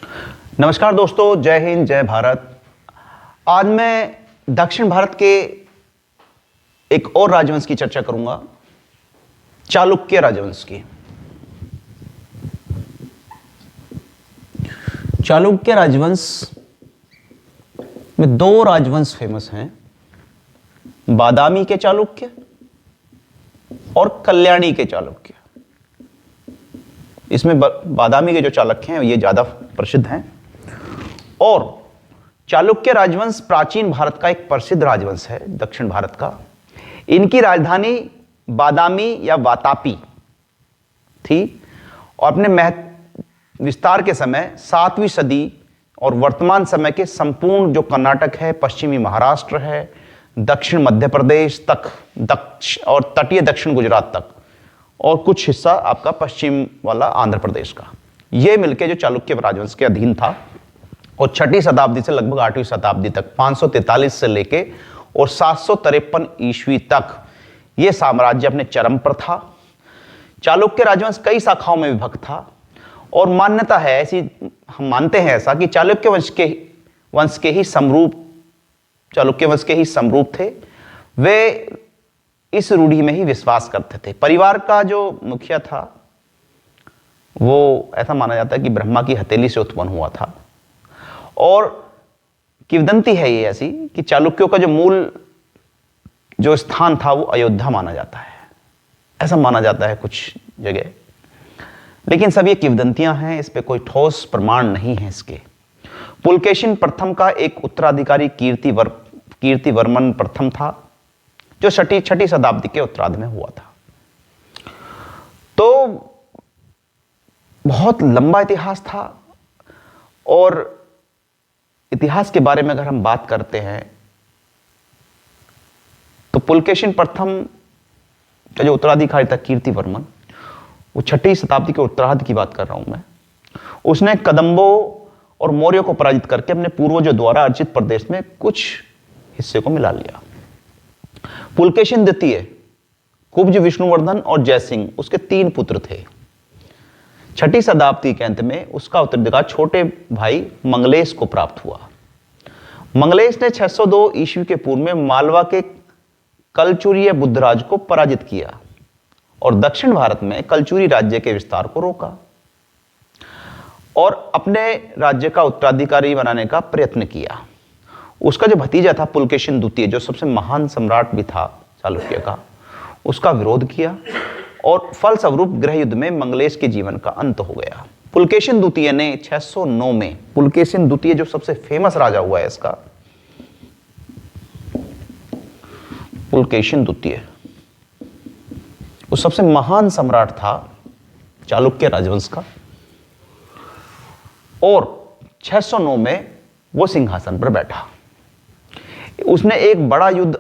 नमस्कार दोस्तों, जय हिंद, जय भारत। आज मैं दक्षिण भारत के एक और राजवंश की चर्चा करूंगा, चालुक्य राजवंश की। चालुक्य राजवंश में दो राजवंश फेमस हैं, बादामी के चालुक्य और कल्याणी के चालुक्य। इसमें बादामी के जो चालुक्य हैं ये ज्यादा प्रसिद्ध हैं। और चालुक्य राजवंश प्राचीन भारत का एक प्रसिद्ध राजवंश है, दक्षिण भारत का। इनकी राजधानी बादामी या वातापी थी और अपने विस्तार के समय 7वीं सदी और वर्तमान समय के संपूर्ण जो कर्नाटक है, पश्चिमी महाराष्ट्र है, दक्षिण मध्य प्रदेश तक और तटीय दक्षिण गुजरात तक और कुछ हिस्सा आपका पश्चिम वाला आंध्र प्रदेश का, ये मिलके जो चालुक्य राजवंश के अधीन था। और 6वीं शताब्दी से लगभग 8वीं शताब्दी तक, 543 से लेके और 753 ईस्वी तक ये साम्राज्य अपने चरम पर था। चालुक्य राजवंश कई शाखाओं में विभक्त था और मान्यता है ऐसी, हम मानते हैं ऐसा कि चालुक्य वंश के ही समरूप थे। वे इस रूढ़ी में ही विश्वास करते थे। परिवार का जो मुखिया था वो ऐसा माना जाता है कि ब्रह्मा की हथेली से उत्पन्न हुआ था। और किंवदंती है ये ऐसी कि चालुक्यों का जो मूल जो स्थान था वो अयोध्या माना जाता है, ऐसा माना जाता है कुछ जगह। लेकिन सब ये किंवदंतियां हैं, इस पे कोई ठोस प्रमाण नहीं है इसके। पुलकेशिन प्रथम का एक उत्तराधिकारी कीर्तिवर्मन प्रथम था, जो 6वीं शताब्दी के उत्तरार्ध में हुआ था। तो बहुत लंबा इतिहास था। और इतिहास के बारे में अगर हम बात करते हैं तो पुलकेशिन प्रथम का जो उत्तराधिकारी था कीर्तिवर्मन, वो 6वीं शताब्दी के उत्तरार्ध की बात कर रहा हूं मैं। उसने कदंबों और मौर्यों को पराजित करके अपने पूर्वजों द्वारा अर्जित प्रदेश में कुछ हिस्से को मिला लिया। पुलकेशिन द्वितीय, कुब्ज, विष्णुवर्धन और जयसिंह उसके 3 पुत्र थे। 6वीं शताब्दी के अंत में उसका उत्तराधिकार छोटे भाई मंगलेश को प्राप्त हुआ। मंगलेश ने 602 ईस्वी के पूर्व में मालवा के कलचुरीय बुद्धराज को पराजित किया और दक्षिण भारत में कलचुरी राज्य के विस्तार को रोका और अपने राज्य का उत्तराधिकारी बनाने का प्रयत्न किया। उसका जो भतीजा था पुलकेशिन द्वितीय, जो सबसे महान सम्राट भी था चालुक्य का, उसका विरोध किया और फलस्वरूप गृह युद्ध में मंगलेश के जीवन का अंत हो गया। पुलकेशिन द्वितीय ने 609 में, पुलकेशिन द्वितीय जो सबसे फेमस राजा हुआ है इसका, पुलकेशिन द्वितीय वो सबसे महान सम्राट था चालुक्य राजवंश का। और 609 में वो सिंहासन पर बैठा। उसने एक बड़ा युद्ध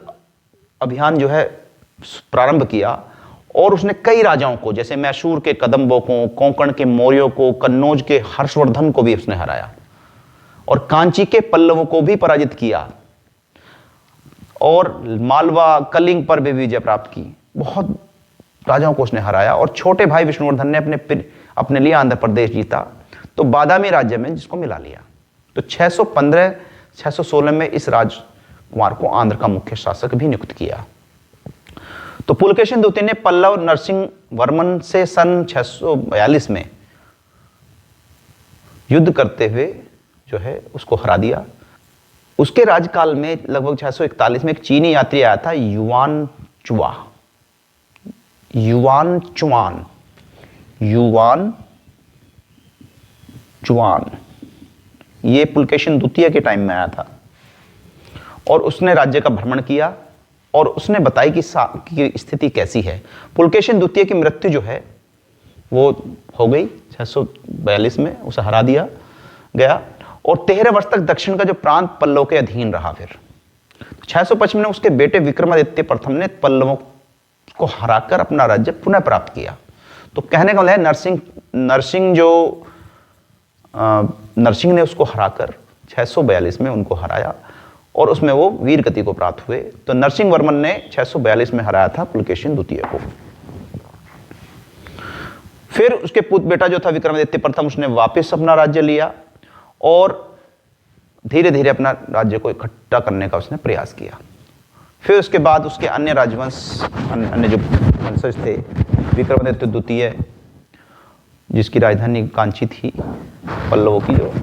अभियान जो है प्रारंभ किया और उसने कई राजाओं को, जैसे मैसूर के कदंबों को, कोंकण के मौर्यों को, कन्नौज के हर्षवर्धन को भी उसने हराया और कांची के पल्लवों को भी पराजित किया और मालवा, कलिंग पर भी विजय प्राप्त की। बहुत राजाओं को उसने हराया और छोटे भाई विष्णुवर्धन ने अपने लिए आंध्र प्रदेश जीता, तो बादामी राज्य में जिसको मिला लिया। तो 616 में इस राजकुमार को आंध्र का मुख्य शासक भी नियुक्त किया। तो पुलकेशिन द्वितीय ने पल्लव नरसिंह वर्मन से सन 642 में युद्ध करते हुए जो है उसको हरा दिया। उसके राजकाल में लगभग 641 में एक चीनी यात्री आया था, युआन चुआन। ये पुलकेशिन द्वितीय के टाइम में आया था और उसने राज्य का भ्रमण किया और उसने बताई कि स्थिति कैसी है। पुलकेशिन द्वितीय की मृत्यु जो है वो हो गई 642 में, उसे हरा दिया गया और 13 वर्ष तक दक्षिण का जो प्रांत पल्लव के अधीन रहा। फिर 655 में उसके बेटे विक्रमादित्य प्रथम ने पल्लवों को हराकर अपना राज्य पुनः प्राप्त किया। तो कहने का मतलब है नरसिंह ने उसको हराकर 642 में उनको हराया और उसमें वो वीर गति को प्राप्त हुए। तो नरसिंह वर्मन ने 642 में हराया था पुलकेशिन द्वितीय को। फिर उसके पुत्र बेटा जो था विक्रमादित्य प्रथम, उसने वापस अपना राज्य लिया और धीरे धीरे अपना राज्य को इकट्ठा करने का उसने प्रयास किया। फिर उसके बाद उसके अन्य राजवंश, अन्य जो वंशज थे, विक्रमादित्य द्वितीय जिसकी राजधानी कांची थी पल्लवों की, जो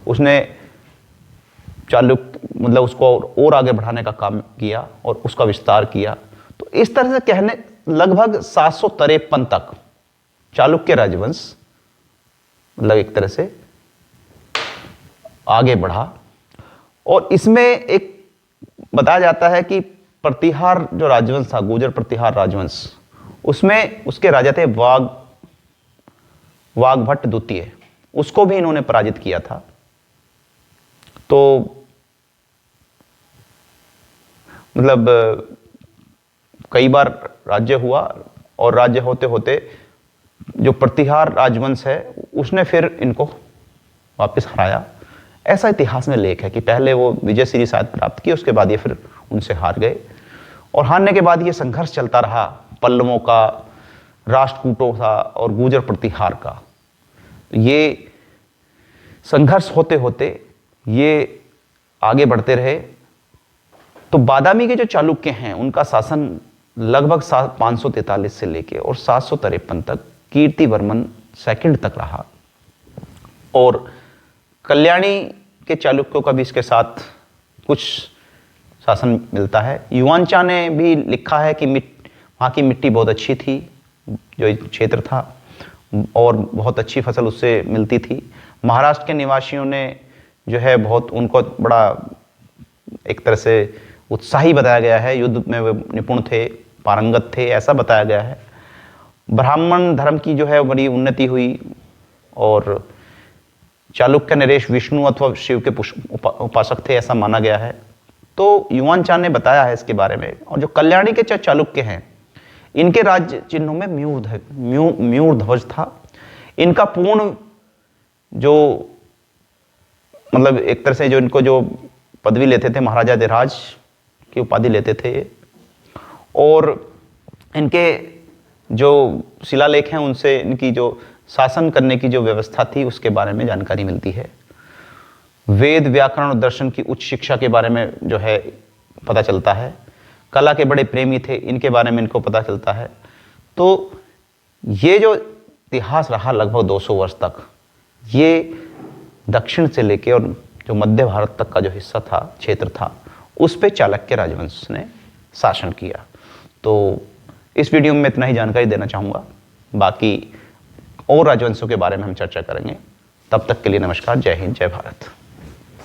उसने चालुक्य मतलब उसको और आगे बढ़ाने का काम किया और उसका विस्तार किया। तो इस तरह से कहने लगभग 753 तक चालुक्य राजवंश मतलब एक तरह से आगे बढ़ा। और इसमें एक बताया जाता है कि प्रतिहार जो राजवंश था, गुर्जर प्रतिहार राजवंश, उसमें उसके राजा थे वाग्भट द्वितीय, उसको भी इन्होंने पराजित किया था। तो मतलब कई बार राज्य हुआ और राज्य होते होते जो प्रतिहार राजवंश है उसने फिर इनको वापस हराया। ऐसा इतिहास में लेख है कि पहले वो विजय श्री शायद प्राप्त की, उसके बाद ये फिर उनसे हार गए और हारने के बाद ये संघर्ष चलता रहा पल्लवों का, राष्ट्रकूटों का और गुर्जर प्रतिहार का। ये संघर्ष होते होते ये आगे बढ़ते रहे। तो बादामी के जो चालुक्य हैं उनका शासन लगभग 543 से लेके और 753 तक कीर्तिवर्मन सेकंड तक रहा। और कल्याणी के चालुक्यों का भी इसके साथ कुछ शासन मिलता है। युवांचा ने भी लिखा है कि वहाँ की मिट्टी बहुत अच्छी थी, जो क्षेत्र था, और बहुत अच्छी फसल उससे मिलती थी। महाराष्ट्र के निवासियों ने जो है बहुत उनको बड़ा एक तरह से उत्साही बताया गया है, युद्ध में वे निपुण थे, पारंगत थे, ऐसा बताया गया है। ब्राह्मण धर्म की जो है बड़ी उन्नति हुई और चालुक्य नरेश विष्णु अथवा शिव के उपासक थे, ऐसा माना गया है। तो युवांचा ने बताया है इसके बारे में। और जो कल्याणी के चालुक्य हैं इनके राज्य चिन्हों में म्यूर ध्वज था। इनका पूर्ण जो मतलब एक तरह से जो इनको जो पदवी लेते थे, महाराजा अधिराज की उपाधि लेते थे ये। और इनके जो शिलालेख हैं उनसे इनकी जो शासन करने की जो व्यवस्था थी उसके बारे में जानकारी मिलती है। वेद, व्याकरण और दर्शन की उच्च शिक्षा के बारे में जो है पता चलता है। कला के बड़े प्रेमी थे, इनके बारे में इनको पता चलता है। तो ये जो इतिहास रहा लगभग 200 वर्ष तक, ये दक्षिण से लेके और जो मध्य भारत तक का जो हिस्सा था, क्षेत्र था, उस पे चालुक्य राजवंश ने शासन किया। तो इस वीडियो में इतना ही जानकारी देना चाहूँगा। बाकी और राजवंशों के बारे में हम चर्चा करेंगे। तब तक के लिए नमस्कार, जय हिंद, जय भारत।